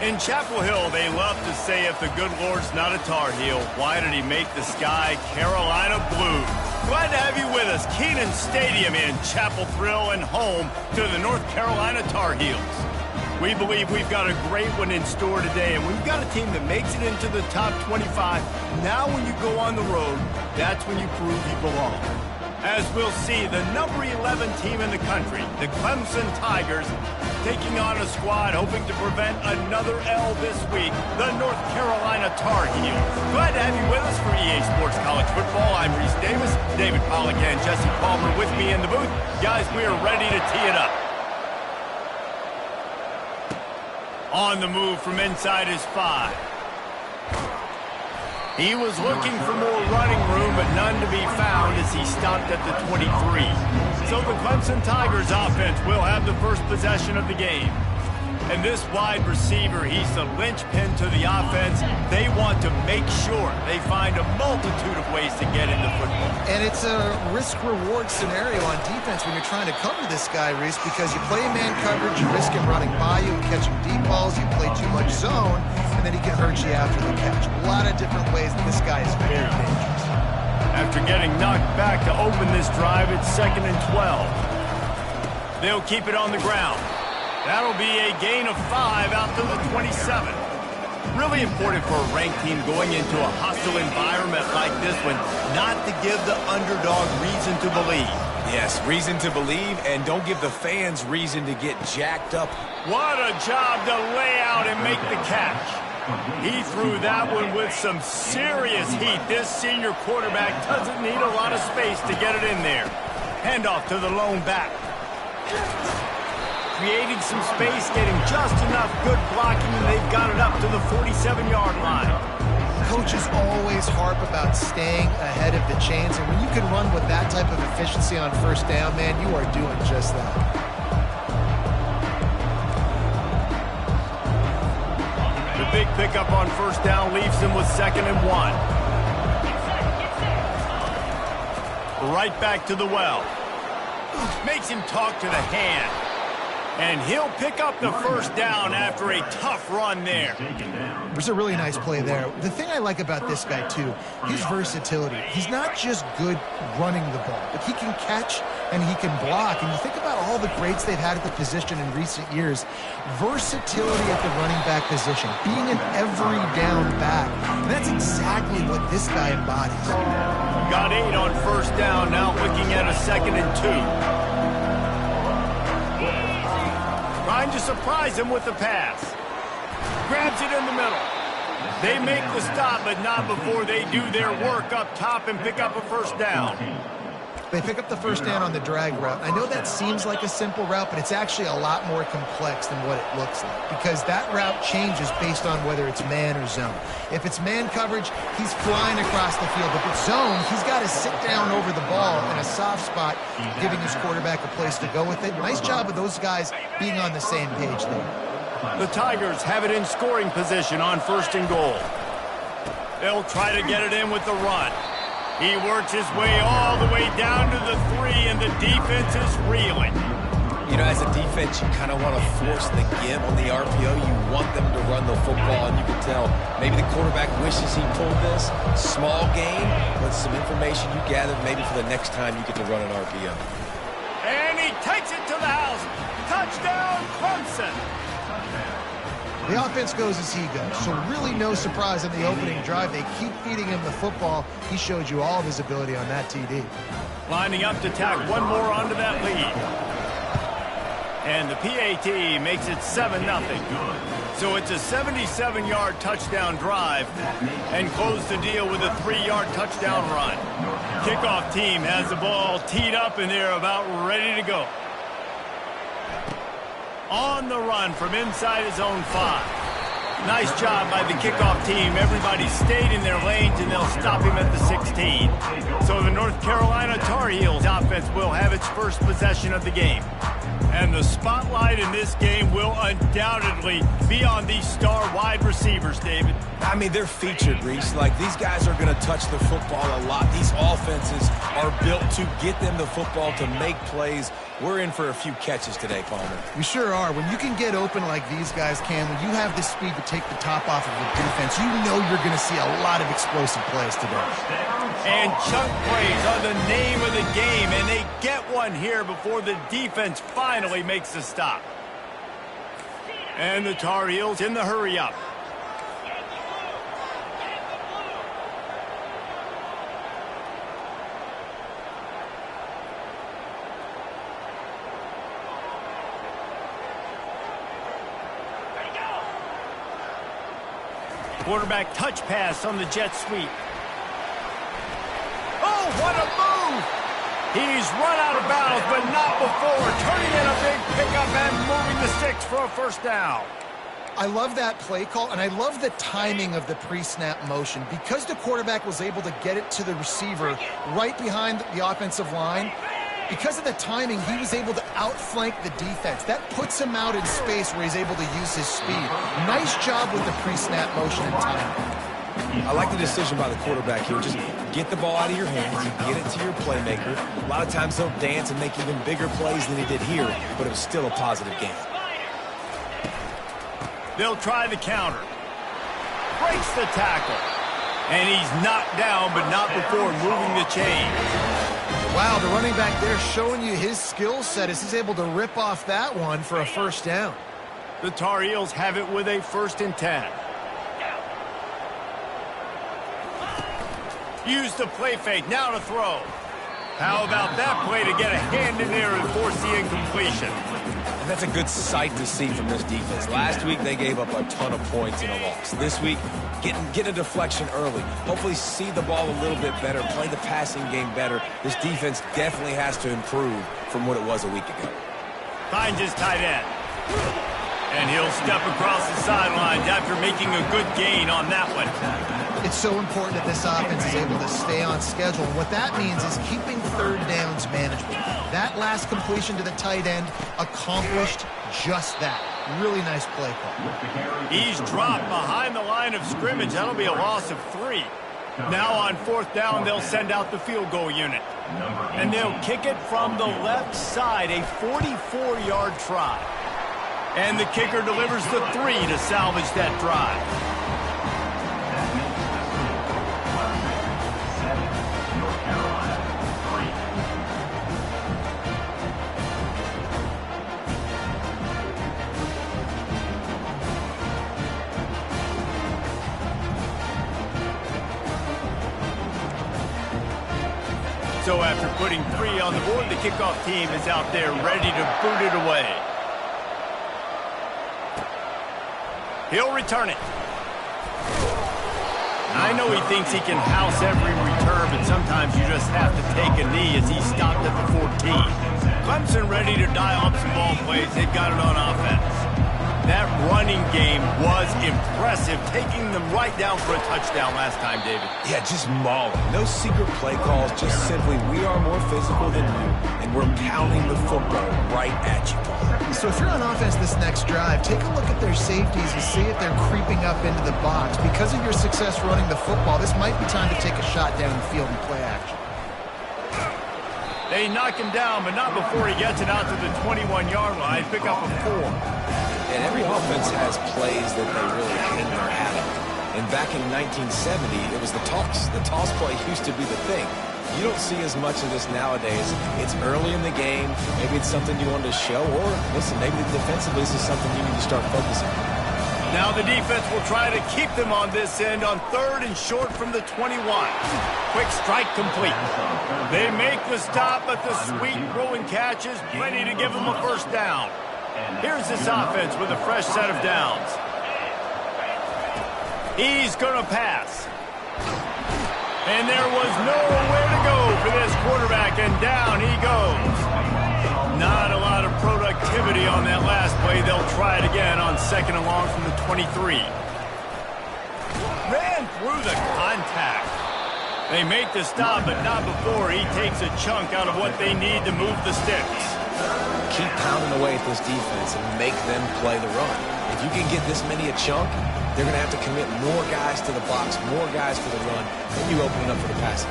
In Chapel Hill, they love to say if the good Lord's not a Tar Heel, why did he make the sky Carolina blue? Glad to have you with us. Kenan Stadium in Chapel Thrill and home to the North Carolina Tar Heels. We believe we've got a great one in store today, and we've got a team that makes it into the top 25. Now when you go on the road, that's when you prove you belong. As we'll see, the number 11 team in the country, the Clemson Tigers, taking on a squad hoping to prevent another L this week, the North Carolina Tar Heels. Glad to have you with us for EA Sports College Football. I'm Reese Davis, David Pollack and Jesse Palmer with me in the booth. Guys, we are ready to tee it up. On the move from inside his 5. He was looking for more running room, but none to be found as he stopped at the 23. So the Clemson Tigers offense will have the first possession of the game. And this wide receiver, he's the linchpin to the offense. They want to make sure they find a multitude of ways to get into football. And it's a risk-reward scenario on defense when you're trying to cover this guy, Reese, because you play man coverage, you risk him running by you and catching deep balls, you play too much zone, and then he can hurt you after the catch. A lot of different ways that this guy is very dangerous. After getting knocked back to open this drive, it's 2nd and 12. They'll keep it on the ground. That'll be a gain of 5 out to the 27. Really important for a ranked team going into a hostile environment like this one, not to give the underdog reason to believe. Yes, reason to believe, and don't give the fans reason to get jacked up. What a job to lay out and make the catch. He threw that one with some serious heat. This senior quarterback doesn't need a lot of space to get it in there. Handoff to the lone back. Creating some space, getting just enough good blocking, and they've got it up to the 47-yard line. Coaches always harp about staying ahead of the chains, and when you can run with that type of efficiency on first down, man, you are doing just that. The big pickup on first down leaves him with 2nd and 1. Right back to the well. Makes him talk to the hand. And he'll pick up the first down after a tough run there. There's a really nice play there. The thing I like about this guy, too, his versatility. He's not just good running the ball, but he can catch and he can block. And you think about all the greats they've had at the position in recent years. Versatility at the running back position, being an every down back. And that's exactly what this guy embodies. Got 8 on first down, now looking at a 2nd and 2. Trying to surprise him with the pass. Grabs it in the middle. They make the stop, but not before they do their work up top and pick up a first down. They pick up the first down on the drag route. I know that seems like a simple route, but it's actually a lot more complex than what it looks like, because that route changes based on whether it's man or zone. If it's man coverage, he's flying across the field. If it's zone, he's got to sit down over the ball in a soft spot, giving his quarterback a place to go with it. Nice job of those guys being on the same page there. The Tigers have it in scoring position on 1st and goal. They'll try to get it in with the run. He works his way all the way down to the 3, and the defense is reeling. You know, as a defense, you kind of want to force the give on the RPO. You want them to run the football, and you can tell maybe the quarterback wishes he pulled this. Small gain, but some information you gathered maybe for the next time you get to run an RPO. And he takes it to the house. Touchdown, Clemson. The offense goes as he goes, so really no surprise in the opening drive. They keep feeding him the football. He showed you all of his ability on that TD. Lining up to tack one more onto that lead. And the PAT makes it 7-0. So it's a 77-yard touchdown drive, and close the deal with a 3-yard touchdown run. Kickoff team has the ball teed up, and they're about ready to go. On the run from inside his own 5. Nice job by the kickoff team. Everybody stayed in their lanes, and they'll stop him at the 16. So the North Carolina Tar Heels offense will have its first possession of the game. And the spotlight in this game will undoubtedly be on these star wide receivers, David. I mean, they're featured, Reese. Like, these guys are going to touch the football a lot. These offenses are built to get them the football, to make plays. We're in for a few catches today, Palmer. We sure are. When you can get open like these guys can, when you have the speed to take the top off of the defense, you know you're going to see a lot of explosive plays today. And chunk plays are the name of the game, and they get one here before the defense finally makes the stop. And the Tar Heels in the hurry-up. Quarterback touch pass on the jet sweep. Oh, what a move! He's run out of bounds, but not before. Turning in a big pickup and moving the sticks for a first down. I love that play call, and I love the timing of the pre-snap motion. Because the quarterback was able to get it to the receiver right behind the offensive line, because of the timing, he was able to outflank the defense. That puts him out in space where he's able to use his speed. Nice job with the pre-snap motion and timing. I like the decision by the quarterback here. Just get the ball out of your hands and get it to your playmaker. A lot of times he'll dance and make even bigger plays than he did here, but it was still a positive game. They'll try the counter. Breaks the tackle. And he's knocked down, but not before moving the chains. Wow, the running back there showing you his skill set as he's able to rip off that one for a first down. The Tar Heels have it with a 1st and 10. Use the play fake, now to throw. How about that play to get a hand in there and force the incompletion? And that's a good sight to see from this defense. Last week, they gave up a ton of points in a loss. This week, get a deflection early. Hopefully see the ball a little bit better, play the passing game better. This defense definitely has to improve from what it was a week ago. Finds his tight end. And he'll step across the sidelines after making a good gain on that one. It's so important that this offense is able to stay on schedule. And what that means is keeping third downs manageable. That last completion to the tight end accomplished just that. Really nice play call. He's dropped behind the line of scrimmage. That'll be a loss of 3. Now on 4th down, they'll send out the field goal unit. And they'll kick it from the left side, a 44-yard try. And the kicker delivers the 3 to salvage that drive. So after putting 3 on the board, the kickoff team is out there ready to boot it away. He'll return it. I know he thinks he can house every return, but sometimes you just have to take a knee as he stopped at the 14. Clemson ready to dial up some ball plays. They've got it on offense. That running game was impressive, taking them right down for a touchdown last time, David. Yeah, just mauling. No secret play calls, just simply we are more physical than you, and we're pounding the football right at you, Paul. So if you're on offense this next drive, take a look at their safeties and see if they're creeping up into the box. Because of your success running the football, this might be time to take a shot down the field and play action. They knock him down, but not before he gets it out to the 21-yard line. Pick up a 4. And every offense has plays that they really hang their hat on. And back in 1970, it was the toss. The toss play used to be the thing. You don't see as much of this nowadays. It's early in the game. Maybe it's something you wanted to show. Or, listen, maybe defensively this is something you need to start focusing on. Now the defense will try to keep them on this end on 3rd and short from the 21. Quick strike complete. They make the stop, but the sweet throw and catch is plenty to give them a first down. Here's this offense with a fresh set of downs. He's going to pass. And there was nowhere to go for this quarterback, and down he goes. Not a lot of productivity on that last play. They'll try it again on 2nd and long from the 23. Ran through the contact. They make the stop, but not before he takes a chunk out of what they need to move the sticks. Keep pounding away at this defense and make them play the run. If you can get this many a chunk, they're going to have to commit more guys to the box, more guys for the run, and you open it up for the passing.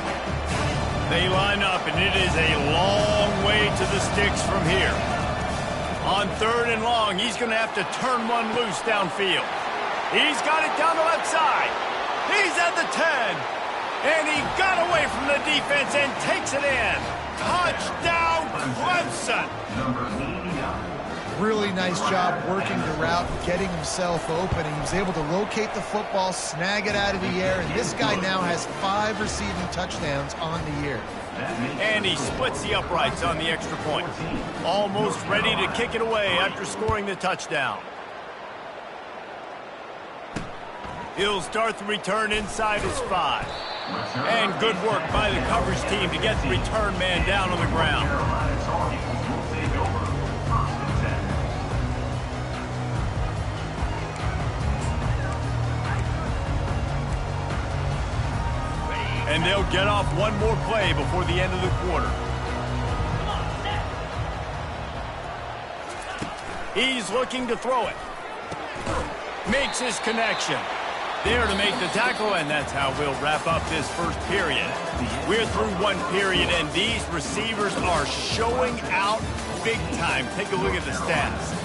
They line up, and it is a long way to the sticks from here. On 3rd and long, he's going to have to turn one loose downfield. He's got it down the left side. He's at the 10. And he got away from the defense and takes it in. Touchdown, Clemson. Really nice job working the route and getting himself open. He was able to locate the football, snag it out of the air, and this guy now has 5 receiving touchdowns on the year. And he splits the uprights on the extra point. Almost ready to kick it away after scoring the touchdown. He'll start the return inside his 5. And good work by the coverage team to get the return man down on the ground. And they'll get off one more play before the end of the quarter. He's looking to throw it. Makes his connection. There to make the tackle, and that's how we'll wrap up this first period. We're through one period, and these receivers are showing out big time. Take a look at the stats.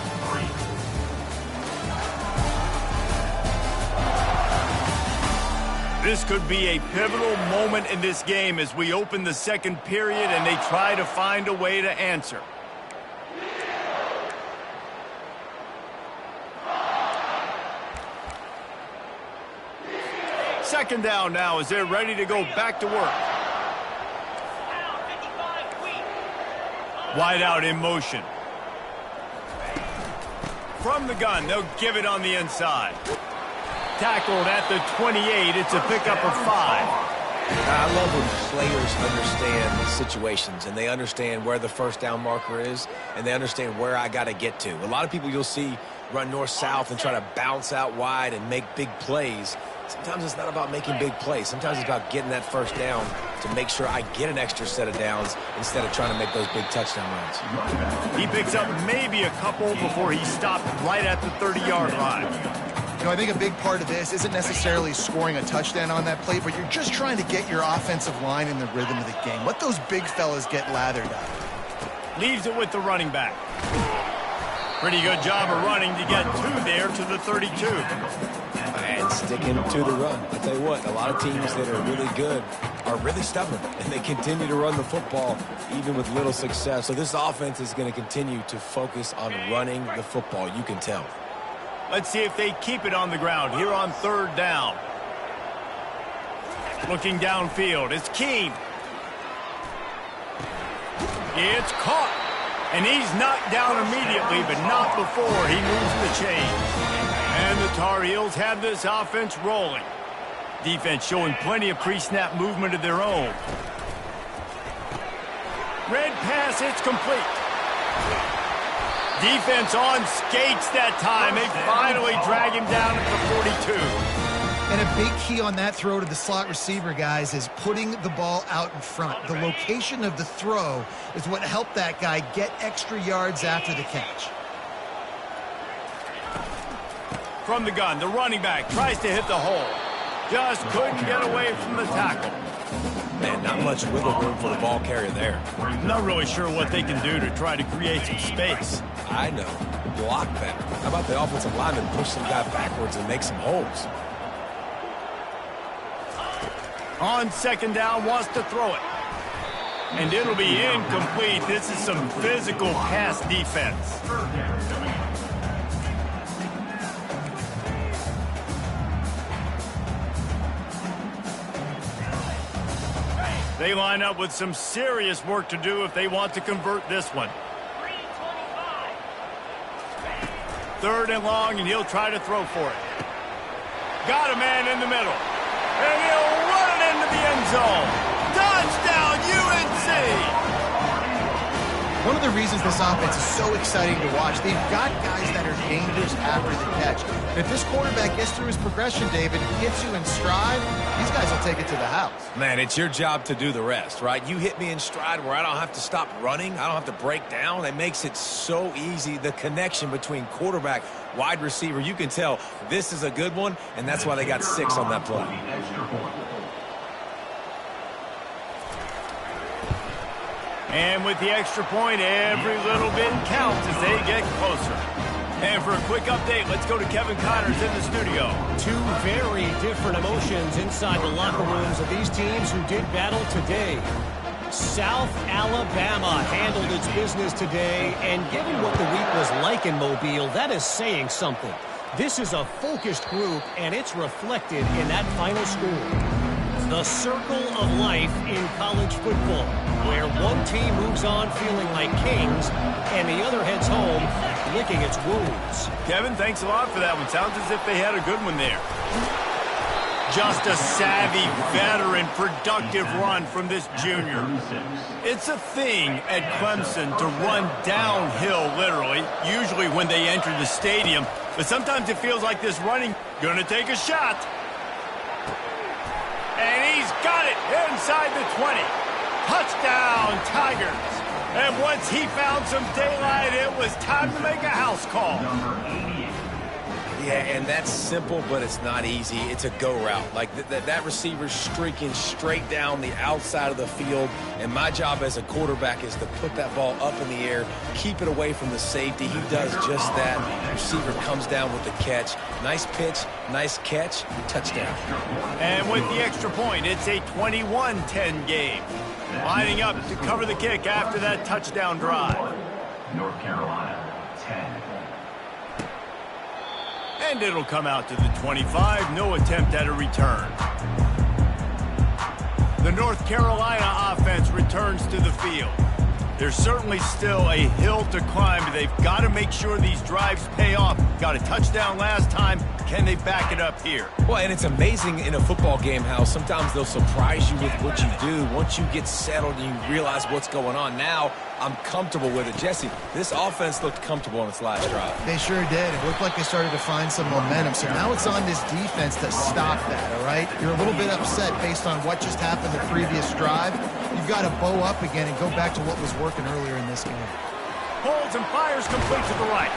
This could be a pivotal moment in this game as we open the second period and they try to find a way to answer. Second down now as they're ready to go back to work. Wide out in motion. From the gun, they'll give it on the inside. Tackled at the 28. It's a pickup of 5. I love when players understand situations and they understand where the first down marker is and they understand where I got to get to. A lot of people you'll see run north-south and try to bounce out wide and make big plays. Sometimes it's not about making big plays. Sometimes it's about getting that first down to make sure I get an extra set of downs instead of trying to make those big touchdown runs. He picks up maybe a couple before he stopped right at the 30-yard line. You know, I think a big part of this isn't necessarily scoring a touchdown on that play, but you're just trying to get your offensive line in the rhythm of the game. Let those big fellas get lathered up. Leaves it with the running back. Pretty good job of running to get 2 there to the 32. And sticking to the run. I'll tell you what, a lot of teams that are really good are really stubborn, and they continue to run the football even with little success. So this offense is going to continue to focus on running the football. You can tell. Let's see if they keep it on the ground here on 3rd down. Looking downfield, it's Keene. It's caught. And he's knocked down immediately, but not before he moves the chains. And the Tar Heels have this offense rolling. Defense showing plenty of pre-snap movement of their own. Red pass, it's complete. Defense on skates that time. They finally drag him down at the 42. And a big key on that throw to the slot receiver, guys, is putting the ball out in front. The location of the throw is what helped that guy get extra yards after the catch. From the gun, the running back tries to hit the hole. Just couldn't get away from the tackle. Man, not much wiggle room for the ball carrier there. Not really sure what they can do to try to create some space. I know. Block better. How about the offensive lineman push some guy backwards and make some holes? On 2nd down, wants to throw it. And it'll be incomplete. This is some physical pass defense. They line up with some serious work to do if they want to convert this one. 3rd and long, and he'll try to throw for it. Got a man in the middle. And he'll run it into the end zone. Touchdown, UNC! One of the reasons this offense is so exciting to watch. They've got guys that are dangerous after the catch. And if this quarterback gets through his progression, David, gets you in stride, these guys will take it to the house. Man, it's your job to do the rest, right? You hit me in stride where I don't have to stop running. I don't have to break down. It makes it so easy. The connection between quarterback, wide receiver, you can tell this is a good one, and that's why they got 6 on that play. And with the extra point, every little bit counts as they get closer. And for a quick update, let's go to Kevin Connors in the studio. Two very different emotions inside the locker rooms of these teams who did battle today. South Alabama handled its business today, and given what the week was like in Mobile, that is saying something. This is a focused group, and it's reflected in that final score. The circle of life in college football, where one team moves on feeling like kings, and the other heads home licking its wounds. Kevin, thanks a lot for that one. Sounds as if they had a good one there. Just a savvy, veteran, productive run from this junior. It's a thing at Clemson to run downhill, literally, usually when they enter the stadium. But sometimes it feels like this running, gonna take a shot. And he's got it inside the 20. Touchdown, Tigers. And once he found some daylight, it was time to make a house call. Yeah, and that's simple, but it's not easy. It's a go route. Like that receiver's streaking straight down the outside of the field, and my job as a quarterback is to put that ball up in the air, keep it away from the safety. He does just that. The receiver comes down with the catch. Nice pitch, nice catch, touchdown. And with the extra point, it's a 21-10 game. Lining up to cover the kick after that touchdown drive. North Carolina, 10. And it'll come out to the 25. No attempt at a return. The North Carolina offense returns to the field. There's certainly still a hill to climb, but they've got to make sure these drives pay off. Got a touchdown last time. Can they back it up here? Well, and it's amazing in a football game how sometimes they'll surprise you with what you do. Once you get settled and you realize what's going on, now I'm comfortable with it. Jesse, this offense looked comfortable on its last drive. They sure did. It looked like they started to find some momentum. So now it's on this defense to stop that, all right? You're a little bit upset based on what just happened the previous drive. You've got to bow up again and go back to what was working earlier in this game. Holds and fires complete to the right.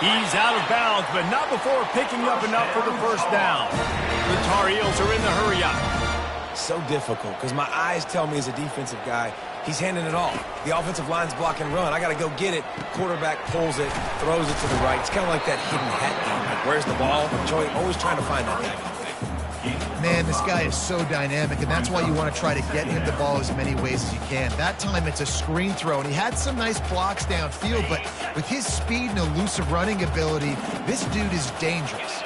He's out of bounds, but not before picking up enough for the first down. The Tar Heels are in the hurry-up. So difficult because my eyes tell me as a defensive guy, he's handing it off. The offensive line's block and run. I got to go get it. Quarterback pulls it, throws it to the right. It's kind of like that hidden hat game. Like, where's the ball? Always trying to find that guy. Man, this guy is so dynamic, and that's why you want to try to get him the ball as many ways as you can. That time, it's a screen throw, and he had some nice blocks downfield, but with his speed and elusive running ability, this dude is dangerous.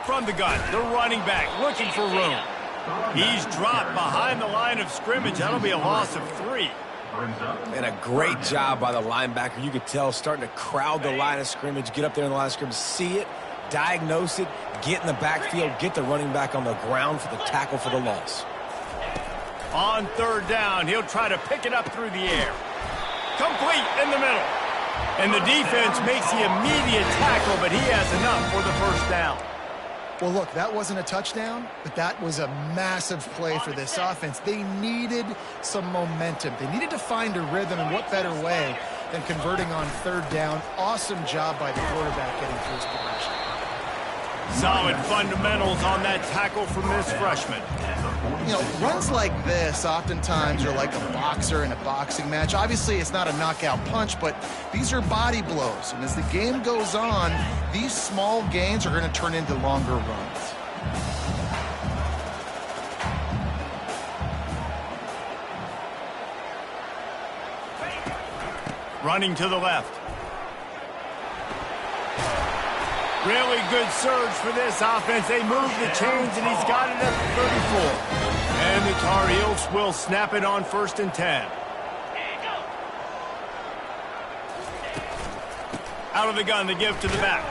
From the gun, the running back looking for room. He's dropped behind the line of scrimmage. That'll be a loss of 3. And a great job by the linebacker. You could tell starting to crowd the line of scrimmage, get up there in the line of scrimmage, see it, diagnose it, get in the backfield, get the running back on the ground for the tackle for the loss. On third down, he'll try to pick it up through the air. Complete in the middle. And the defense makes the immediate tackle, but he has enough for the first down. Well, look, that wasn't a touchdown, but that was a massive play for this offense. They needed some momentum. They needed to find a rhythm, and what better way than converting on third down. Awesome job by the quarterback getting through his progression. Solid fundamentals on that tackle from this freshman. You know, runs like this oftentimes are like a boxer in a boxing match. Obviously, it's not a knockout punch, but these are body blows. And as the game goes on, these small gains are going to turn into longer runs. Running to the left. Really good surge for this offense. They move the chains, and he's got it at the 34. And the Tar Heels will snap it on 1st and 10. Out of the gun, the give to the back.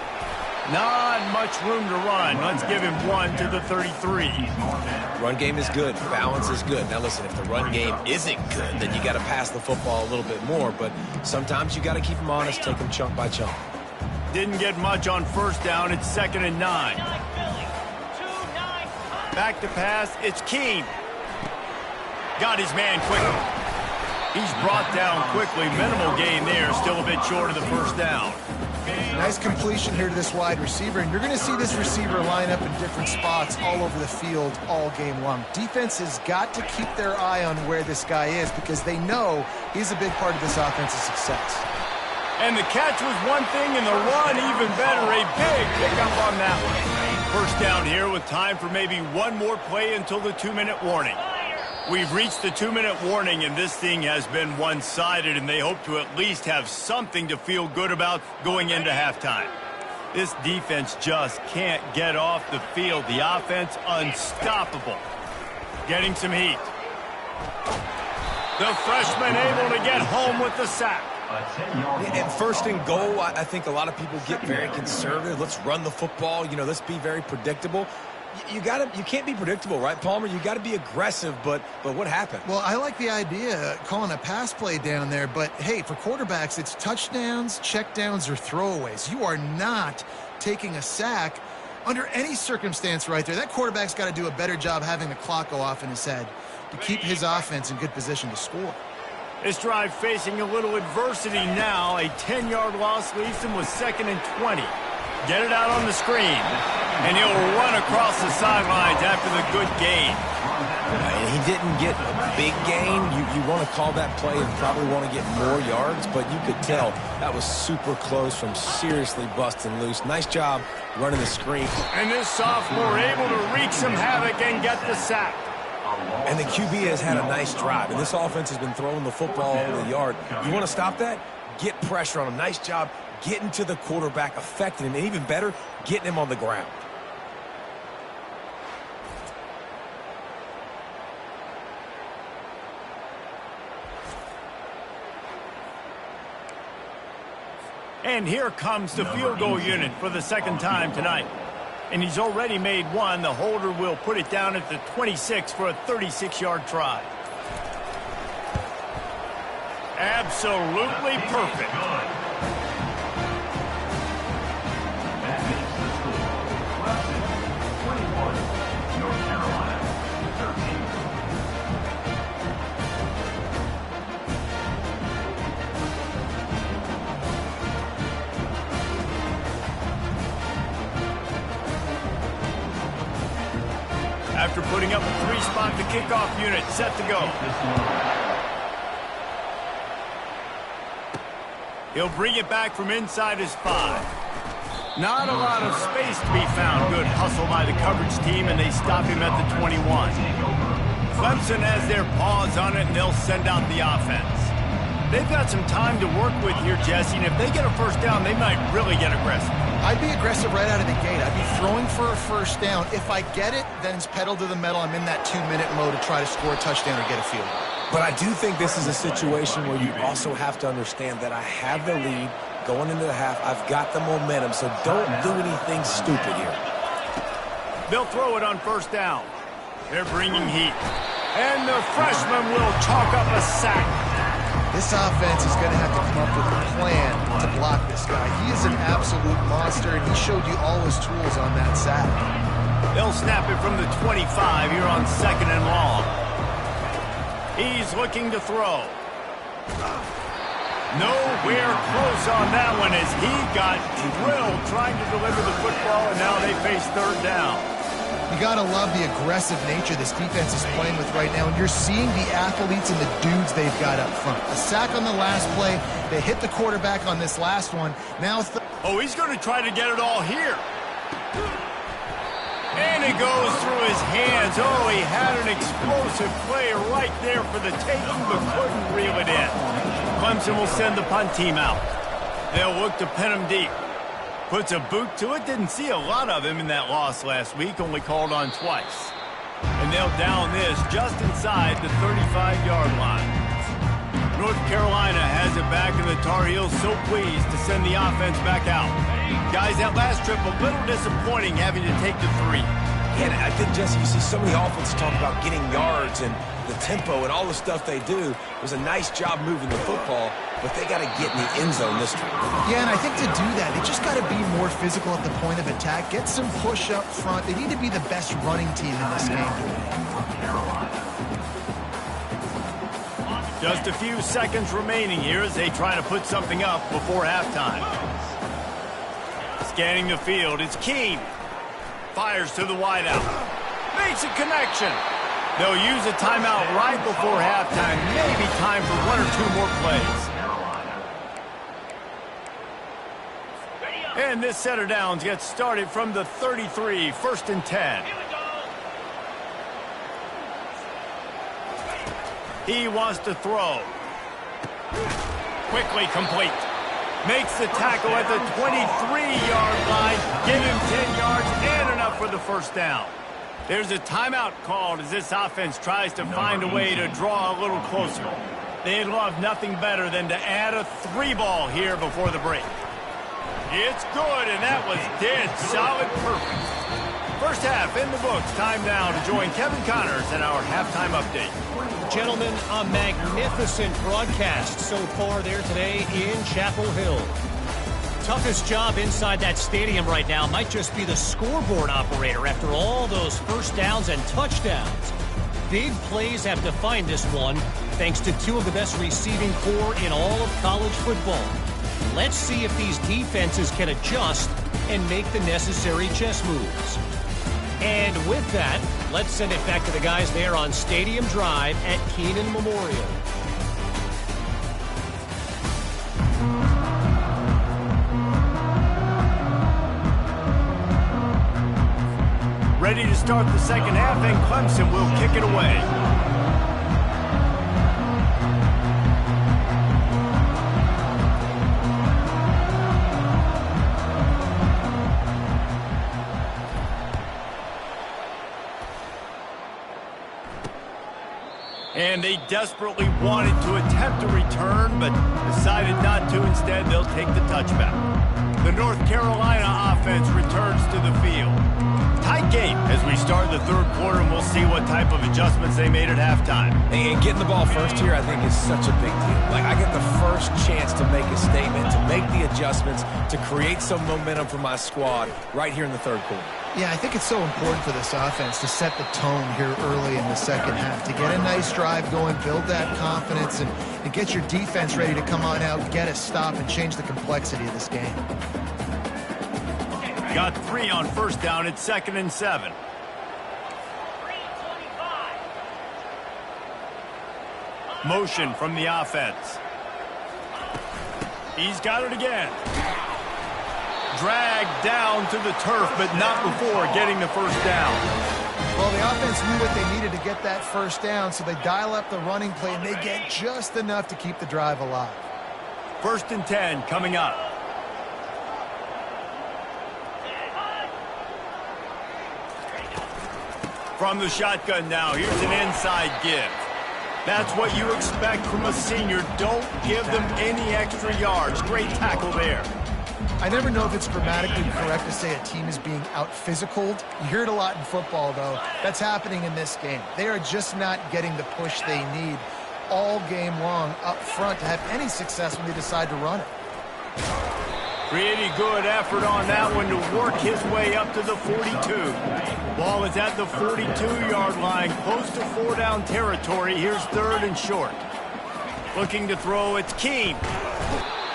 Not much room to run. Let's give him 1 to the 33. Run game is good. Balance is good. Now, listen, if the run game isn't good, then you got to pass the football a little bit more. But sometimes you got to keep him honest, take him chunk by chunk. Didn't get much on first down. It's 2nd and 9. Back to pass. It's Keene. Got his man quickly. He's brought down quickly. Minimal gain there. Still a bit short of the first down. Nice completion here to this wide receiver, and you're going to see this receiver line up in different spots all over the field all game long. Defense has got to keep their eye on where this guy is because they know he's a big part of this offense's success. And the catch was one thing, and the run even better. A big pickup on that one. First down here with time for maybe one more play until the 2-minute warning. We've reached the 2-minute warning, and this thing has been one-sided, and they hope to at least have something to feel good about going into halftime. This defense just can't get off the field. The offense, unstoppable. Getting some heat. The freshman able to get home with the sack. And 1st and goal, I think a lot of people get very conservative. Let's run the football. You know, let's be very predictable. You can't be predictable, right, Palmer? You got to be aggressive, but what happened? Well, I like the idea calling a pass play down there, but hey, for quarterbacks, it's touchdowns, checkdowns, or throwaways. You are not taking a sack under any circumstance right there. That quarterback's got to do a better job having the clock go off in his head to keep his offense in good position to score. This drive facing a little adversity now. A 10-yard loss leaves him with 2nd and 20. Get it out on the screen. And he'll run across the sidelines after the good gain. He didn't get a big gain. You want to call that play and probably want to get more yards, but you could tell that was super close from seriously busting loose. Nice job running the screen. And this sophomore able to wreak some havoc and get the sack. And the QB has had a nice drive, and this offense has been throwing the football over the yard. You want to stop that? Get pressure on him. Nice job getting to the quarterback, affecting him, and even better, getting him on the ground. And here comes the field goal unit for the 2nd time tonight. And he's already made one. The holder will put it down at the 26 for a 36-yard try. Absolutely perfect. That makes the score Clemson 21, North Carolina 13. After putting up a 3-spot, the kickoff unit set to go. He'll bring it back from inside his 5. Not a lot of space to be found. Good hustle by the coverage team, and they stop him at the 21. Clemson has their paws on it, and they'll send out the offense. They've got some time to work with here, Jesse, and if they get a first down, they might really get aggressive. I'd be aggressive right out of the gate. I'd be throwing for a first down. If I get it, then it's pedal to the metal. I'm in that 2-minute mode to try to score a touchdown or get a field goal. But I do think this is a situation where you also have to understand that I have the lead going into the half. I've got the momentum, so don't do anything stupid here. They'll throw it on first down. They're bringing heat. And the freshman will chalk up a sack. This offense is going to have to come up with a plan to block this guy. He is an absolute monster, and he showed you all his tools on that sack. They'll snap it from the 25 here on 2nd and long. He's looking to throw. Nowhere close on that one as he got drilled trying to deliver the football, and now they face 3rd down. You got to love the aggressive nature this defense is playing with right now, and you're seeing the athletes and the dudes they've got up front. A sack on the last play. They hit the quarterback on this last one. Now, he's going to try to get it all here. And it goes through his hands. Oh, he had an explosive play right there for the taking, but couldn't reel it in. Clemson will send the punt team out. They'll look to pin him deep. Puts a boot to it. Didn't see a lot of him in that loss last week. Only called on twice. And they'll down this just inside the 35-yard line. North Carolina has it back, and the Tar Heels so pleased to send the offense back out. Guys, that last trip a little disappointing having to take the 3. And I think, Jesse, you see so many offenses talk about getting yards and the tempo and all the stuff they do. It was a nice job moving the football, but they got to get in the end zone this trip. Yeah, and I think to do that, they just got to be more physical at the point of attack, get some push up front. They need to be the best running team in this game. Just a few seconds remaining here as they try to put something up before halftime. Scanning the field, it's Keene. Fires to the wideout. Makes a connection. They'll use a timeout right before halftime. Maybe time for 1 or 2 more plays. And this set of downs gets started from the 33, 1st and 10. He wants to throw. Quickly complete. Makes the tackle at the 23-yard line. Give him 10 yards and enough for the first down. There's a timeout called as this offense tries to find a way to draw a little closer. They'd love nothing better than to add a 3-ball here before the break. It's good, and that was dead solid perfect. First half in the books. Time now to join Kevin Connors in our halftime update. Gentlemen, a magnificent broadcast so far there today in Chapel Hill. Toughest job inside that stadium right now might just be the scoreboard operator after all those first downs and touchdowns. Big plays have defined this one, thanks to 2 of the best receiving corps in all of college football. Let's see if these defenses can adjust and make the necessary chess moves. And with that, let's send it back to the guys there on Stadium Drive at Kenan Memorial. Ready to start the second half, and Clemson will kick it away. And they desperately wanted to attempt a return, but decided not to. Instead, they'll take the touchback. The North Carolina offense returns to the field. Tight game as we start the third quarter, and we'll see what type of adjustments they made at halftime. And getting the ball first here, I think, is such a big deal. Like, I get the first chance to make a statement, to make the adjustments, to create some momentum for my squad right here in the third quarter. Yeah, I think it's so important for this offense to set the tone here early in the second half, to get a nice drive going, build that confidence, and get your defense ready to come on out, get a stop, and change the complexity of this game. Got 3 on first down. It's 2nd and 7. Motion from the offense. He's got it again. Dragged down to the turf, but not before getting the first down. Well, the offense knew what they needed to get that first down, so they dial up the running play, and they get just enough to keep the drive alive. 1st and 10 coming up. From the shotgun now, here's an inside give. That's what you expect from a senior. Don't give them any extra yards. Great tackle there. I never know if it's grammatically correct to say a team is being out-physicaled. You hear it a lot in football, though. That's happening in this game. They are just not getting the push they need all game long up front to have any success when they decide to run it. Pretty good effort on that one to work his way up to the 42. Ball is at the 42-yard line, close to 4-down territory. Here's 3rd and short. Looking to throw, it's Keene.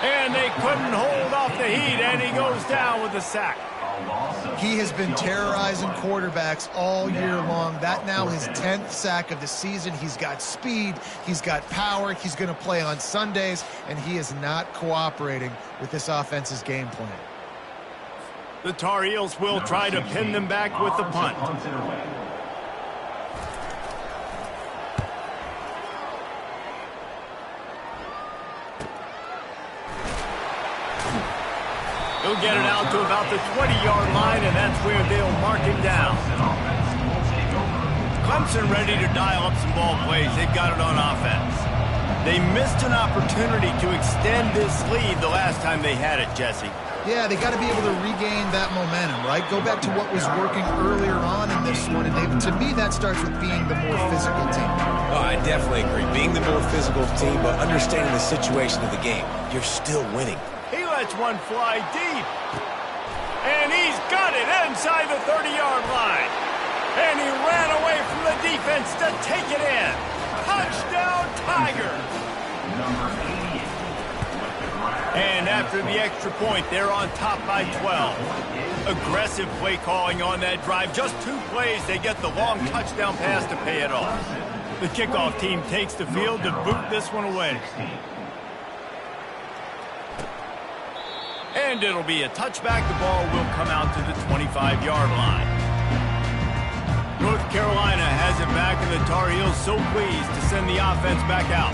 And they couldn't hold off the heat, and he goes down with a sack. He has been terrorizing quarterbacks all year long. That now his 10th sack of the season. He's got speed. He's got power. He's going to play on Sundays, and he is not cooperating with this offense's game plan. The Tar Heels will try to pin them back with the punt. He'll get it out to about the 20-yard line, and that's where they'll mark him down. Clemson ready to dial up some ball plays. They've got it on offense. They missed an opportunity to extend this lead the last time they had it, Jesse. Yeah, they got to be able to regain that momentum, right? Go back to what was working earlier on in this one. And to me, that starts with being the more physical team. Oh, I definitely agree. Being the more physical team, but understanding the situation of the game. You're still winning. He lets one fly deep. And he's got it inside the 30-yard line. And he ran away from the defense to take it in. Touchdown, Tigers. Number 88. And after the extra point, they're on top by 12. Aggressive play calling on that drive. Just 2 plays, they get the long touchdown pass to pay it off. The kickoff team takes the field to boot this one away. And it'll be a touchback. The ball will come out to the 25-yard line. North Carolina has it back, and the Tar Heels so pleased to send the offense back out.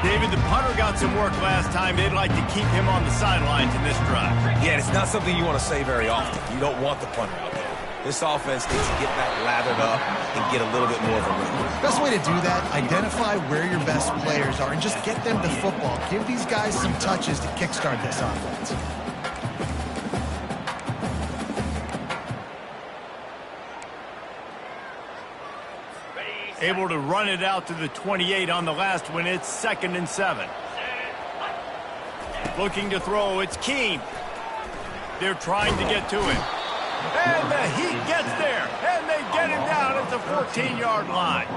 David, the punter got some work last time. They'd like to keep him on the sidelines in this drive. Yeah, it's not something you want to say very often. You don't want the punter out there. This offense needs to get back lathered up and get a little bit more of a rhythm. Best way to do that, identify where your best players are and just get them to football. Give these guys some touches to kickstart this offense. Able to run it out to the 28 on the last one. It's 2nd and 7. Looking to throw. It's Keene. They're trying to get to him. And the Heat gets there. And they get him down at the 14-yard line.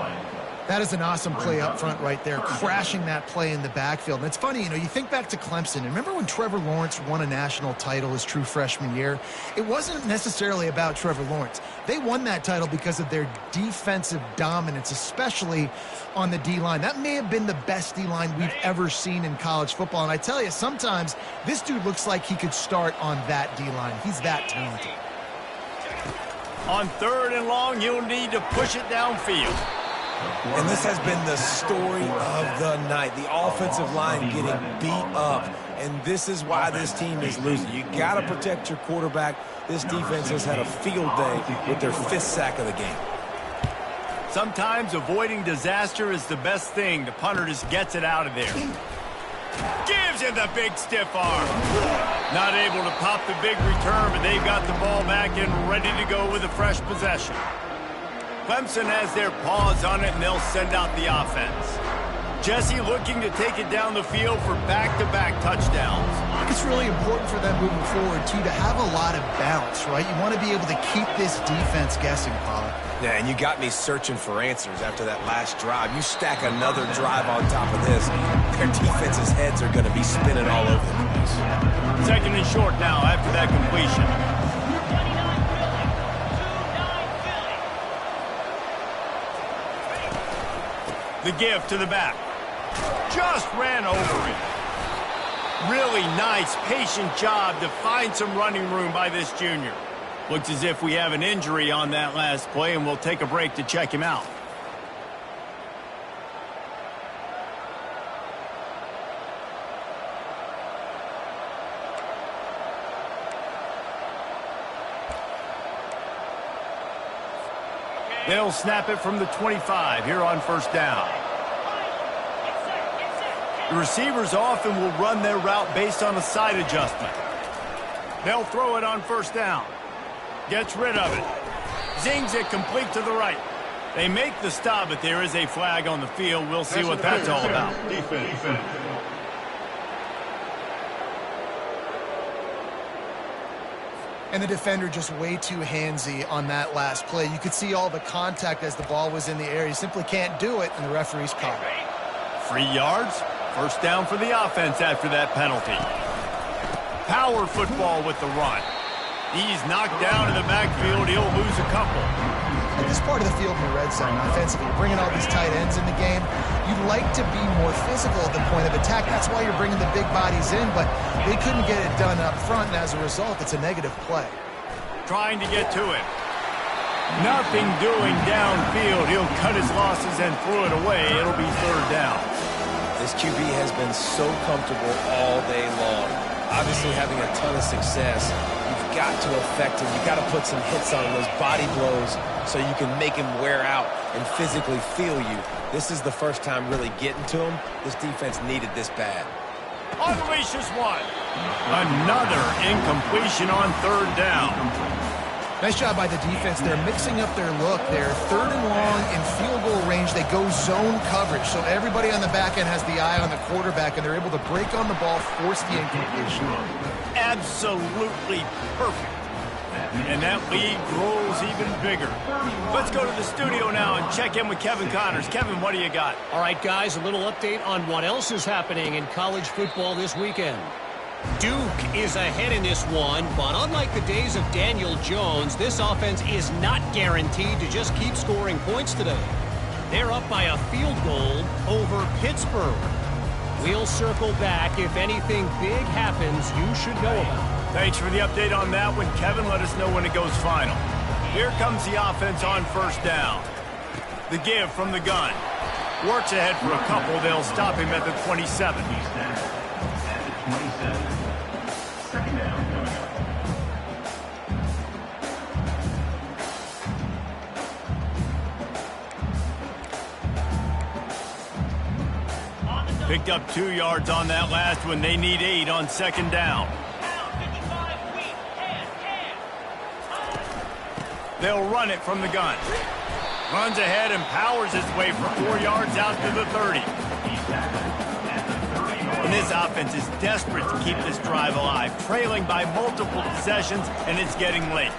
That is an awesome play up front right there, crashing that play in the backfield. And it's funny, you think back to Clemson. Remember when Trevor Lawrence won a national title his true freshman year? It wasn't necessarily about Trevor Lawrence. They won that title because of their defensive dominance, especially on the D-line. That may have been the best D-line we've ever seen in college football. And I tell you, sometimes this dude looks like he could start on that D-line. He's that talented. On 3rd and long, you'll need to push it downfield. And this has been the story of the night. The offensive line getting beat up. And this is why this team is losing. You got to protect your quarterback. This defense has had a field day with their 5th sack of the game. Sometimes avoiding disaster is the best thing. The punter just gets it out of there. Gives him the big stiff arm. Not able to pop the big return, but they've got the ball back and ready to go with a fresh possession. Clemson has their paws on it, and they'll send out the offense. Jesse looking to take it down the field for back-to-back touchdowns. I think it's really important for them moving forward, too, to have a lot of balance, right? You want to be able to keep this defense guessing, Pollard. Yeah, and you got me searching for answers after that last drive. You stack another drive on top of this, their defense's heads are going to be spinning all over the place. 2nd and short now after that completion. The give to the back. Just ran over it. Really nice, patient job to find some running room by this junior. Looks as if we have an injury on that last play, and we'll take a break to check him out. They'll snap it from the 25 here on 1st down. The receivers often will run their route based on a side adjustment. They'll throw it on 1st down. Gets rid of it. Zings it complete to the right. They make the stop, but there is a flag on the field. We'll see what that's all about. Defense. And the defender just way too handsy on that last play. You could see all the contact as the ball was in the air. He simply can't do it, and the referee's caught it. 3 yards. 1st down for the offense after that penalty. Power football with the run. He's knocked down in the backfield. He'll lose a couple. At this part of the field in the red zone, offensively, bringing all these tight ends in the game, you'd like to be more physical at the point of attack. That's why you're bringing the big bodies in, but they couldn't get it done up front, and as a result, it's a negative play. Trying to get to it. Nothing doing downfield. He'll cut his losses and throw it away. It'll be 3rd down. This QB has been so comfortable all day long. Obviously having a ton of success. You've got to affect him. You've got to put some hits on him, those body blows, so you can make him wear out and physically feel you. This is the first time really getting to him. This defense needed this bad. Unleashes one. Another incompletion on third down. Nice job by the defense. They're mixing up their look. They're third and long in field goal range. They go zone coverage. So everybody on the back end has the eye on the quarterback, and they're able to break on the ball, force the incompletion. Absolutely perfect. And that lead grows even bigger. Let's go to the studio now and check in with Kevin Connors. Kevin, what do you got? All right, guys, a little update on what else is happening in college football this weekend. Duke is ahead in this one, but unlike the days of Daniel Jones, this offense is not guaranteed to just keep scoring points today. They're up by a field goal over Pittsburgh. We'll circle back if anything big happens you should know about. Thanks for the update on that one, Kevin. Let us know when it goes final. Here comes the offense on first down. The give from the gun. Works ahead for a couple. They'll stop him at the 27. Second down coming up. Picked up 2 yards on that last one. They need 8 on second down. They'll run it from the gun. Runs ahead and powers his way for 4 yards out to the 30. And this offense is desperate to keep this drive alive, trailing by multiple possessions, and it's getting late.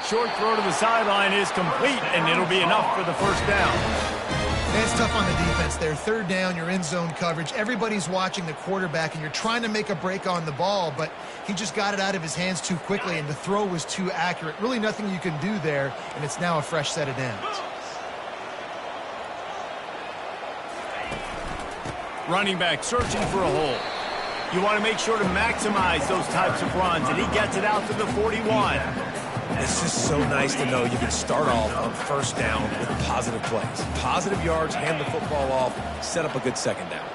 Short throw to the sideline is complete, and it'll be enough for the first down. And it's tough on the defense there. Third down, you're in zone coverage. Everybody's watching the quarterback, and you're trying to make a break on the ball, but he just got it out of his hands too quickly, and the throw was too accurate. Really nothing you can do there, and it's now a fresh set of downs. Running back searching for a hole. You want to make sure to maximize those types of runs, and he gets it out to the 41. It's just so nice to know you can start off on first down with positive plays. Positive yards, hand the football off, set up a good second down.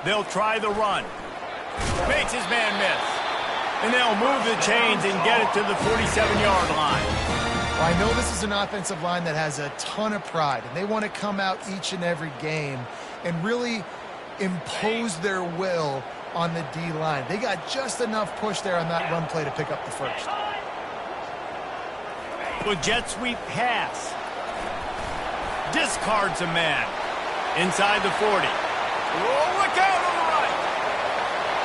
They'll try the run. Makes his man miss. And they'll move the chains and get it to the 47-yard line. Well, I know this is an offensive line that has a ton of pride, and they want to come out each and every game and really impose their will on the D-line. They got just enough push there on that run play to pick up the first. With jet sweep pass. Discards a man. Inside the 40. Oh, look out on the right.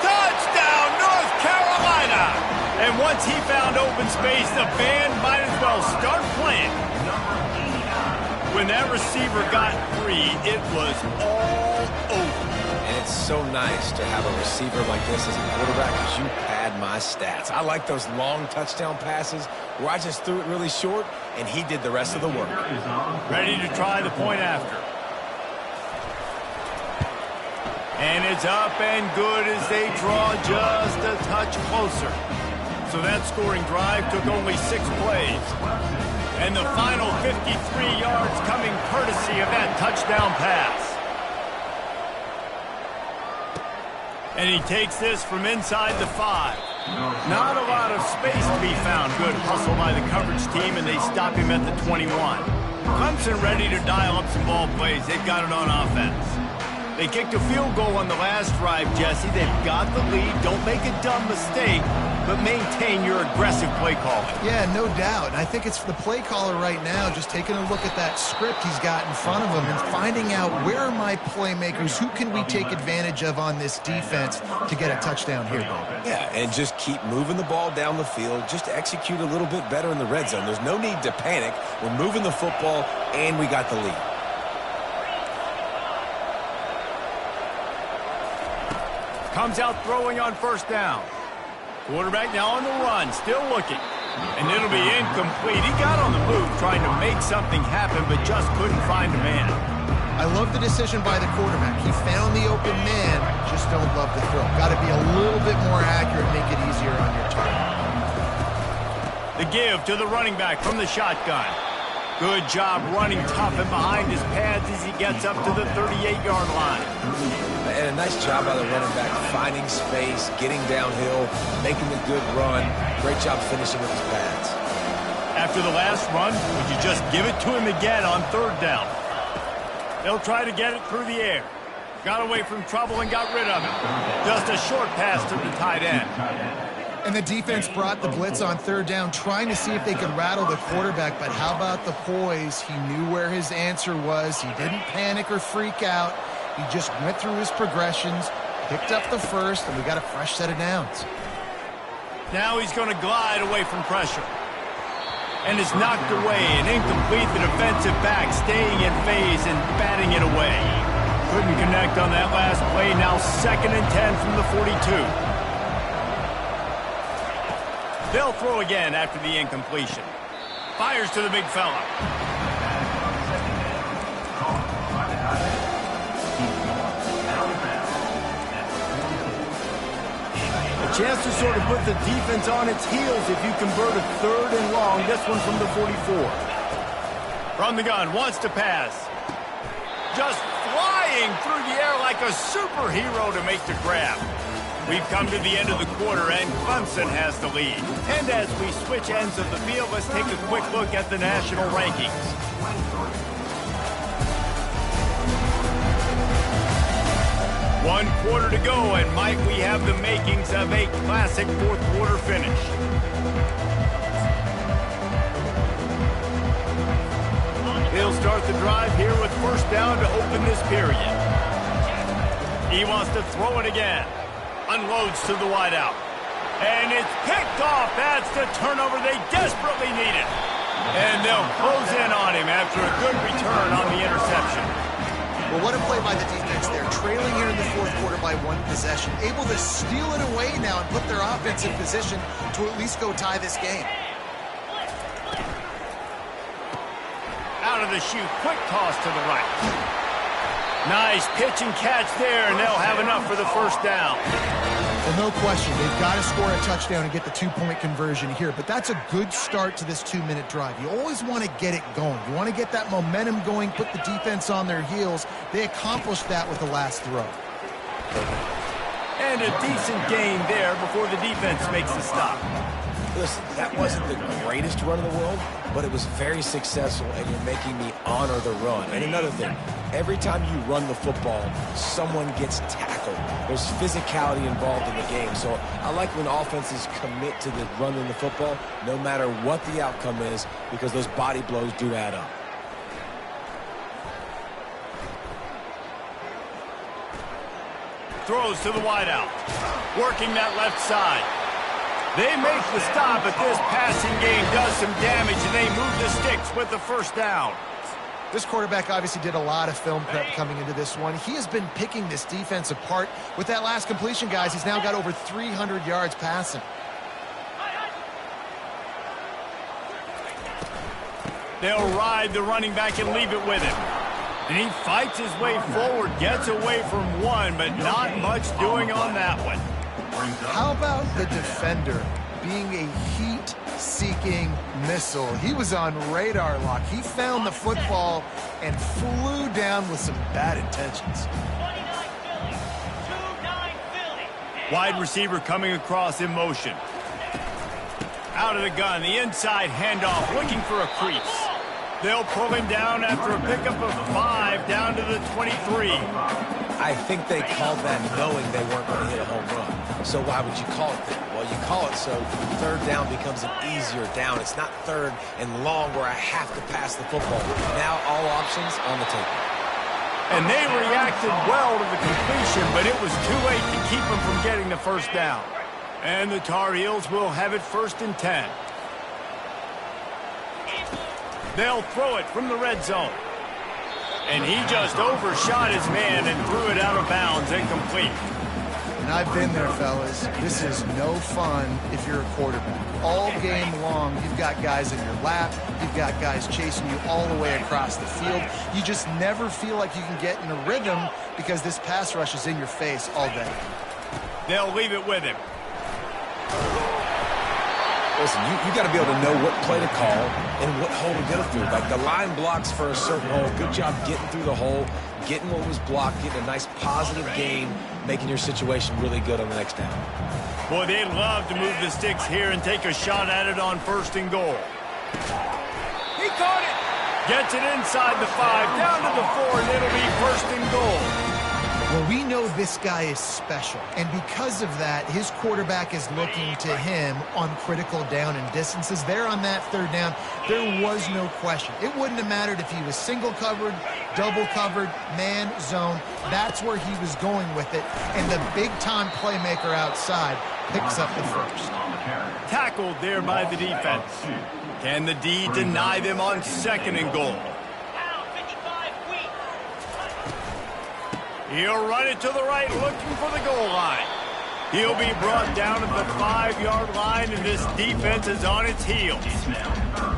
Touchdown, North Carolina. And once he found open space, the band might as well start playing. When that receiver got free, it was all over. And it's so nice to have a receiver like this as a quarterback because you pad my stats. I like those long touchdown passes where I just threw it really short and he did the rest of the work. Ready to try the point after. And it's up and good as they draw just a touch closer. So that scoring drive took only 6 plays. And the final 53 yards coming courtesy of that touchdown pass. And he takes this from inside the 5. Not a lot of space to be found. Good hustle by the coverage team, and they stop him at the 21. Clemson ready to dial up some ball plays. They've got it on offense. They kicked a field goal on the last drive, Jesse. They've got the lead. Don't make a dumb mistake, but maintain your aggressive play calling. Yeah, no doubt. And I think it's the play caller right now just taking a look at that script he's got in front of him and finding out where are my playmakers, who can we take advantage of on this defense to get a touchdown here. Yeah, and just keep moving the ball down the field. Just execute a little bit better in the red zone. There's no need to panic. We're moving the football, and we got the lead. Comes out throwing on first down. Quarterback now on the run, still looking. And it'll be incomplete. He got on the move trying to make something happen, but just couldn't find a man. I love the decision by the quarterback. He found the open man, just don't love the throw. Got to be a little bit more accurate, make it easier on your target. The give to the running back from the shotgun. Good job running tough and behind his pads as he gets up to the 38-yard line. And a nice job by the running back, finding space, getting downhill, making a good run. Great job finishing with his pads. After the last run, would you just give it to him again on third down? They'll try to get it through the air. Got away from trouble and got rid of it. Just a short pass to the tight end. And the defense brought the blitz on third down, trying to see if they could rattle the quarterback. But how about the poise? He knew where his answer was. He didn't panic or freak out. He just went through his progressions, picked up the first, and we got a fresh set of downs. Now he's going to glide away from pressure. And is knocked away and incomplete. The defensive back staying in phase and batting it away. Couldn't connect on that last play. Now 2nd and 10 from the 42. They'll throw again after the incompletion. Fires to the big fella. A chance to sort of put the defense on its heels if you convert a 3rd and long. This one from the 44. From the gun, wants to pass. Just flying through the air like a superhero to make the grab. We've come to the end of the quarter, and Clemson has the lead. And as we switch ends of the field, let's take a quick look at the national rankings. One quarter to go, and might we have the makings of a classic fourth quarter finish. He'll start the drive here with first down to open this period. He wants to throw it again. Unloads to the wideout. And it's picked off. That's the turnover they desperately needed. And they'll close in on him after a good return on the interception. Well, what a play by the defense there. Trailing here in the fourth quarter by 1 possession. Able to steal it away now and put their offense in position to at least go tie this game. Out of the chute. Quick toss to the right. Nice pitch and catch there, and they'll have enough for the first down. Well, no question. They've got to score a touchdown and get the 2-point conversion here, but that's a good start to this 2-minute drive. You always want to get it going. You want to get that momentum going, put the defense on their heels. They accomplished that with the last throw. And a decent gain there before the defense makes the stop. Listen, that wasn't the greatest run in the world, but it was very successful, and you're making me honor the run. And another thing, every time you run the football, someone gets tackled. There's physicality involved in the game. So I like when offenses commit to the running the football, no matter what the outcome is, because those body blows do add up. Throws to the wideout. Working that left side. They make the stop, but this passing game does some damage, and they move the sticks with the first down. This quarterback obviously did a lot of film prep coming into this one. He has been picking this defense apart. With that last completion, guys, he's now got over 300 yards passing. They'll ride the running back and leave it with him. And he fights his way forward, gets away from one, but not much doing on that one. How about the defender being a heat-seeking missile? He was on radar lock. He found the football and flew down with some bad intentions. Wide receiver coming across in motion. Out of the gun, the inside handoff, looking for a crease. They'll pull him down after a pickup of 5 down to the 23. I think they called that knowing they weren't going to hit a home run. So why would you call it that? Well, you call it so third down becomes an easier down. It's not 3rd and long where I have to pass the football. Now all options on the table. And they reacted well to the completion, but it was too late to keep them from getting the first down. And the Tar Heels will have it 1st and 10. They'll throw it from the red zone. And he just overshot his man and threw it out of bounds, incomplete. And I've been there, fellas. This is no fun if you're a quarterback. All game long, you've got guys in your lap. You've got guys chasing you all the way across the field. You just never feel like you can get in a rhythm because this pass rush is in your face all day. They'll leave it with him. Listen, you got to be able to know what play to call and what hole to go through. Like the line blocks for a certain hole. Good job getting through the hole, getting what was blocked, getting a nice positive gain, making your situation really good on the next down. Boy, they'd love to move the sticks here and take a shot at it on 1st and goal. He caught it. Gets it inside the 5, down to the 4, and it'll be 1st and goal. Well, we know this guy is special, and because of that, his quarterback is looking to him on critical down and distances. There on that 3rd down, there was no question. It wouldn't have mattered if he was single covered, double covered, man, zone. That's where he was going with it, and the big-time playmaker outside picks up the 1st. Tackled there by the defense. Can the D deny them on 2nd and goal? He'll run it to the right, looking for the goal line. He'll be brought down at the 5-yard line, and this defense is on its heels.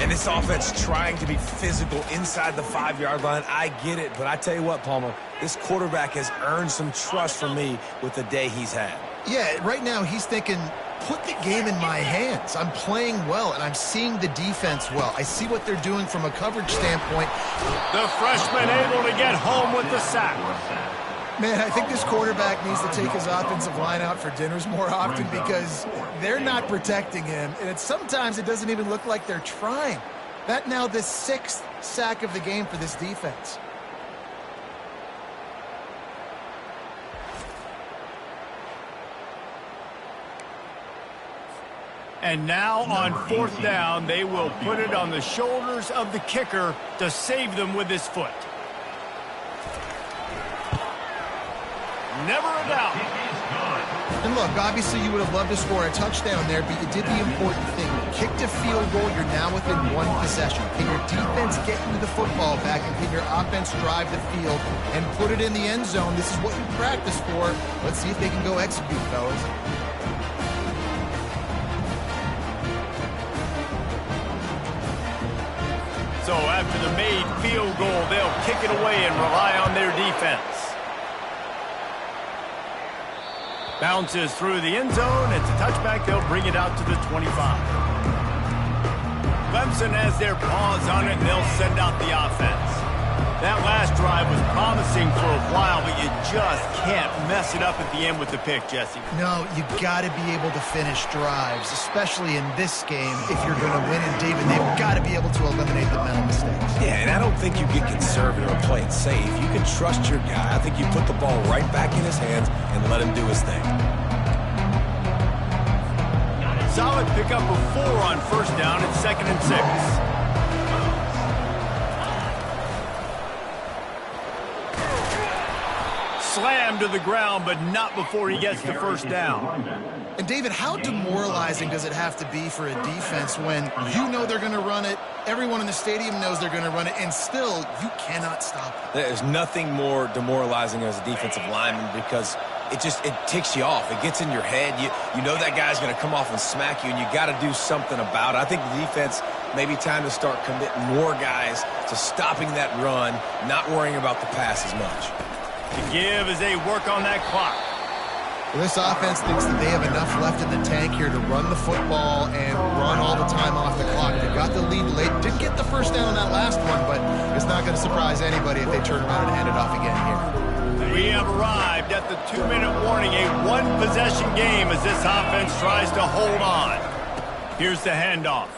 And this offense trying to be physical inside the 5-yard line. I get it, but I tell you what, Palmer, this quarterback has earned some trust from me with the day he's had. Yeah, right now he's thinking, put the game in my hands. I'm playing well, and I'm seeing the defense well. I see what they're doing from a coverage standpoint. The freshman able to get home with the sack. Man, I think this quarterback needs to take his offensive line out for dinners more often because they're not protecting him. And sometimes it doesn't even look like they're trying. That now the 6th sack of the game for this defense. And now on 4th down, they will put it on the shoulders of the kicker to save them with his foot. Never a doubt. And look, obviously you would have loved to score a touchdown there, but you did the important thing. Kicked a field goal, you're now within 1 possession. Can your defense get you the football back, and can your offense drive the field and put it in the end zone? This is what you practice for. Let's see if they can go execute, fellas. So after the made field goal, they'll kick it away and rely on their defense. Bounces through the end zone. It's a touchback. They'll bring it out to the 25. Clemson has their paws on it, and they'll send out the offense. That last drive was promising for a while, but you just can't mess it up at the end with the pick, Jesse. No, you got to be able to finish drives, especially in this game if you're going to win. And, David, they've got to be able to eliminate the mental mistakes. Yeah, and I don't think you get conservative or play it safe. You can trust your guy. I think you put the ball right back in his hands and let him do his thing. Solid pickup of 4 on 1st down and 2nd and 6. Slammed to the ground, but not before he gets the 1st down. And, David, how demoralizing does it have to be for a defense when you know they're going to run it, everyone in the stadium knows they're going to run it, and still you cannot stop it? There's nothing more demoralizing as a defensive lineman because it ticks you off. It gets in your head. You know that guy's going to come off and smack you, and you got to do something about it. I think the defense maybe time to start committing more guys to stopping that run, not worrying about the pass as much. To give as they work on that clock. Well, this offense thinks that they have enough left in the tank here to run the football and run all the time off the clock. They got the lead late. Didn't get the 1st down on that last one, but it's not going to surprise anybody if they turn around and hand it off again here. We have arrived at the 2-minute warning, a 1-possession game as this offense tries to hold on. Here's the handoff.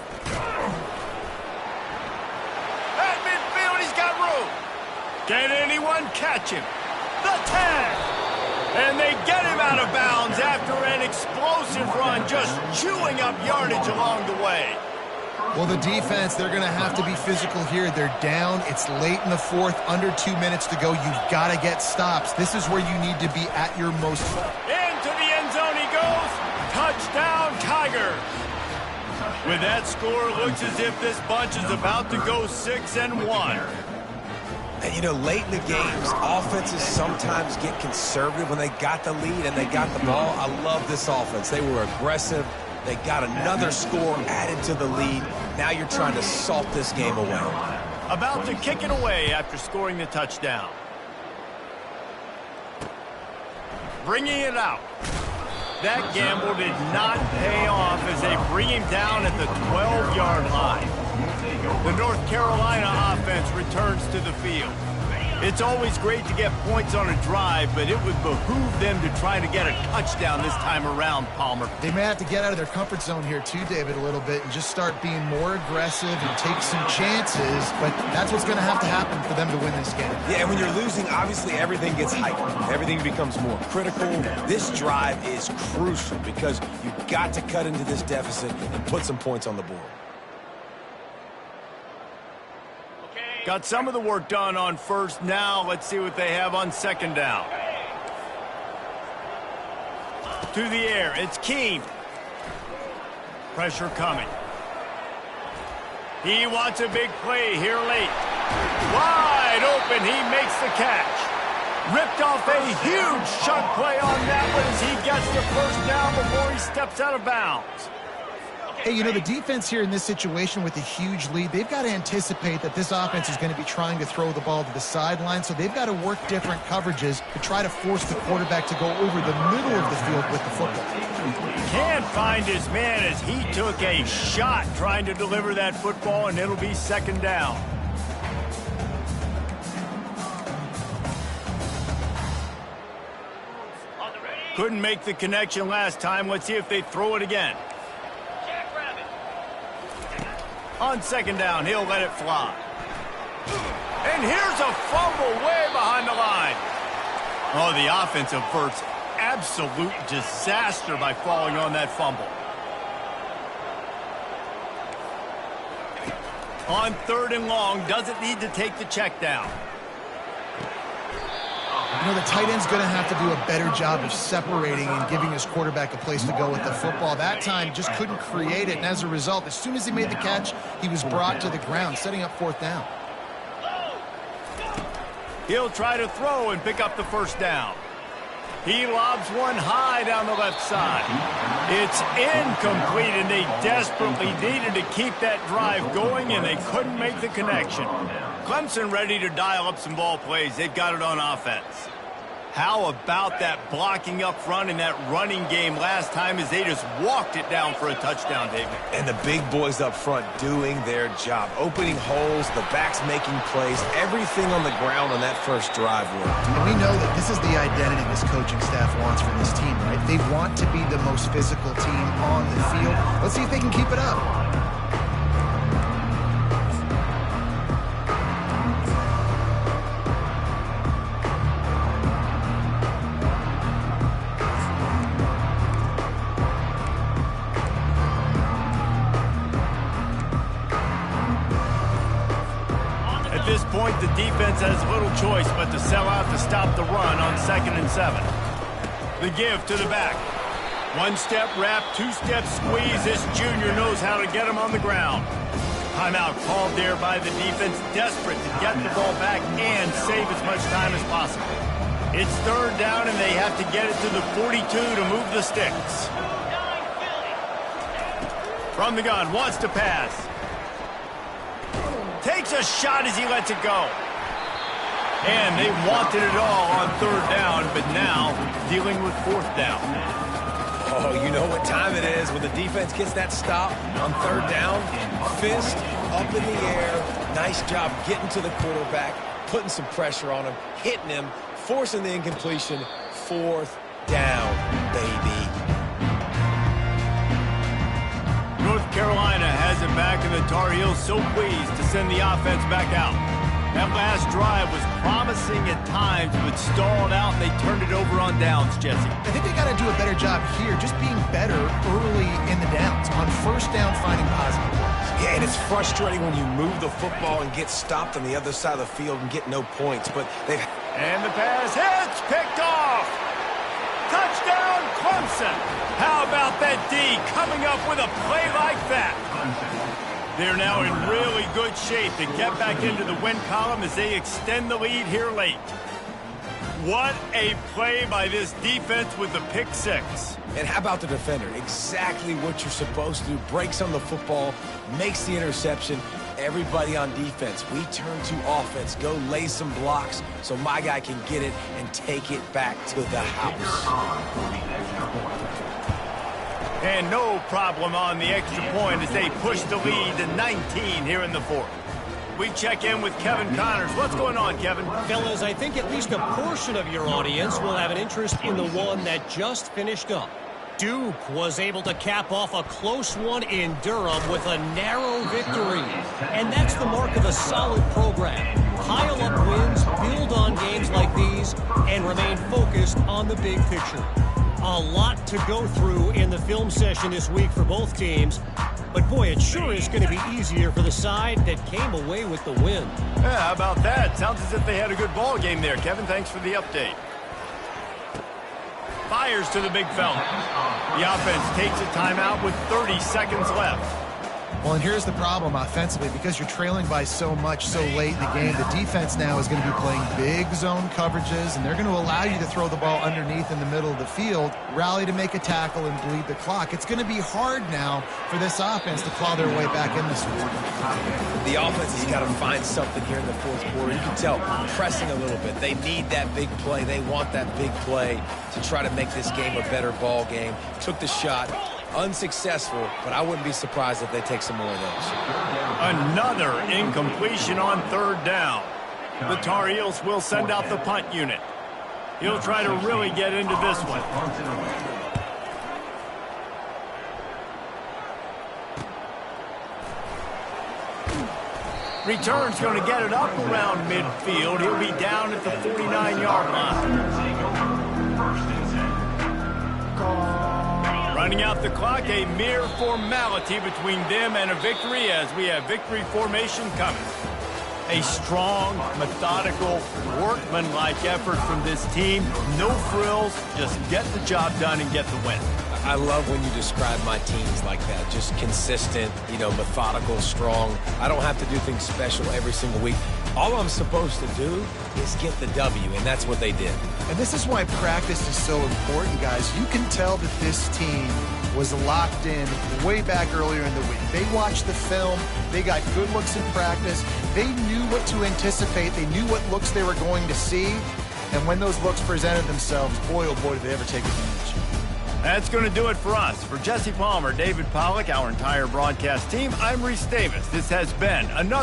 At midfield, he's got room. Can anyone catch him? The tag! And they get him out of bounds after an explosive run, just chewing up yardage along the way. Well, the defense, they're going to have to be physical here. They're down. It's late in the 4th, under 2 minutes to go. You've got to get stops. This is where you need to be at your most. Into the end zone he goes. Touchdown, Tigers. With that score, it looks as if this bunch is about to go 6-1. And, you know, late in the games, offenses sometimes get conservative when they got the lead and they got the ball. I love this offense. They were aggressive. They got another score added to the lead. Now you're trying to salt this game away. About to kick it away after scoring the touchdown. Bringing it out. That gamble did not pay off as they bring him down at the 12-yard line. The North Carolina offense returns to the field. It's always great to get points on a drive, but it would behoove them to try to get a touchdown this time around, Palmer. They may have to get out of their comfort zone here too, David, a little bit and just start being more aggressive and take some chances, but that's what's going to have to happen for them to win this game. Yeah, and when you're losing, obviously everything gets heightened. Everything becomes more critical. This drive is crucial because you've got to cut into this deficit and put some points on the board. Got some of the work done on first. Now let's see what they have on second down. To the air, it's Keene. Pressure coming. He wants a big play here late. Wide open, he makes the catch. Ripped off a huge chunk play on that one as he gets the first down before he steps out of bounds. Hey, you know, the defense here in this situation with a huge lead, they've got to anticipate that this offense is going to be trying to throw the ball to the sideline, so they've got to work different coverages to try to force the quarterback to go over the middle of the field with the football. Can't find his man as he took a shot trying to deliver that football, and it'll be second down. Couldn't make the connection last time. Let's see if they throw it again. On second down, he'll let it fly. And here's a fumble way behind the line. Oh, the offense averts absolute disaster by falling on that fumble. On third and long, doesn't need to take the check down. You know, the tight end's going to have to do a better job of separating and giving his quarterback a place to go with the football. That time just couldn't create it, and as a result, as soon as he made the catch, he was brought to the ground, setting up fourth down. He'll try to throw and pick up the first down. He lobs one high down the left side. It's incomplete, and they desperately needed to keep that drive going, and they couldn't make the connection. Clemson ready to dial up some ball plays. They've got it on offense. How about that blocking up front in that running game last time as they just walked it down for a touchdown, David? And the big boys up front doing their job. Opening holes, the backs making plays, everything on the ground on that first drive worked. And we know that this is the identity this coaching staff wants from this team, right? They want to be the most physical team on the field. Let's see if they can keep it up. At this point, the defense has little choice but to sell out to stop the run on 2nd and 7. The give to the back. One-step wrap, two-step squeeze. This junior knows how to get him on the ground. Timeout called there by the defense, desperate to get the ball back and save as much time as possible. It's third down, and they have to get it to the 42 to move the sticks. From the gun, wants to pass. Takes a shot as he lets it go. And they wanted it all on third down, but now dealing with fourth down. Oh, you know what time it is when the defense gets that stop on third down. Fist up in the air. Nice job getting to the quarterback, putting some pressure on him, hitting him, forcing the incompletion. Fourth down, baby. North Carolina has it back, and the Tar Heels so pleased to send the offense back out. That last drive was promising at times, but stalled out, and they turned it over on downs, Jesse. I think they got to do a better job here, just being better early in the downs. On first down, finding positive ones. Yeah, and it's frustrating when you move the football and get stopped on the other side of the field and get no points, but they've... And the pass hits, picked off. Touchdown, Clemson. How about that D coming up with a play like that? They're now in really good shape to get back into the win column as they extend the lead here late. What a play by this defense with the pick six. And how about the defender? Exactly what you're supposed to do. Breaks on the football, makes the interception. Everybody on defense, we turn to offense. Go lay some blocks so my guy can get it and take it back to the house. And no problem on the extra point as they push the lead to 19 here in the fourth. We check in with Kevin Connors. What's going on, Kevin? Fellas, I think at least a portion of your audience will have an interest in the one that just finished up. Duke was able to cap off a close one in Durham with a narrow victory. And that's the mark of a solid program. Pile up wins, build on games like these, and remain focused on the big picture. A lot to go through in the film session this week for both teams. But boy, it sure is going to be easier for the side that came away with the win. Yeah, how about that? Sounds as if they had a good ball game there. Kevin, thanks for the update. Fires to the big fella. The offense takes a timeout with 30 seconds left. Well, and here's the problem offensively. Because you're trailing by so much so late in the game, the defense now is going to be playing big zone coverages, and they're going to allow you to throw the ball underneath in the middle of the field, rally to make a tackle, and bleed the clock. It's going to be hard now for this offense to claw their way back in this one. The offense has got to find something here in the fourth quarter. You can tell pressing a little bit. They need that big play. They want that big play to try to make this game a better ball game. Took the shot. Unsuccessful, but I wouldn't be surprised if they take some more of those. Another incompletion on third down. The Tar Heels will send out the punt unit. He'll try to really get into this one. Return's going to get it up around midfield. He'll be down at the 49-yard line. Running out the clock, a mere formality between them and a victory as we have victory formation coming. A strong, methodical, workmanlike effort from this team. No frills, just get the job done and get the win. I love when you describe my teams like that. Just consistent, methodical, strong. I don't have to do things special every single week. All I'm supposed to do is get the W, and that's what they did. And this is why practice is so important, guys. You can tell that this team was locked in way back earlier in the week. They watched the film. They got good looks in practice. They knew what to anticipate. They knew what looks they were going to see. And when those looks presented themselves, boy, oh boy, did they ever take advantage. That's going to do it for us. For Jesse Palmer, David Pollack, our entire broadcast team, I'm Reese Davis. This has been another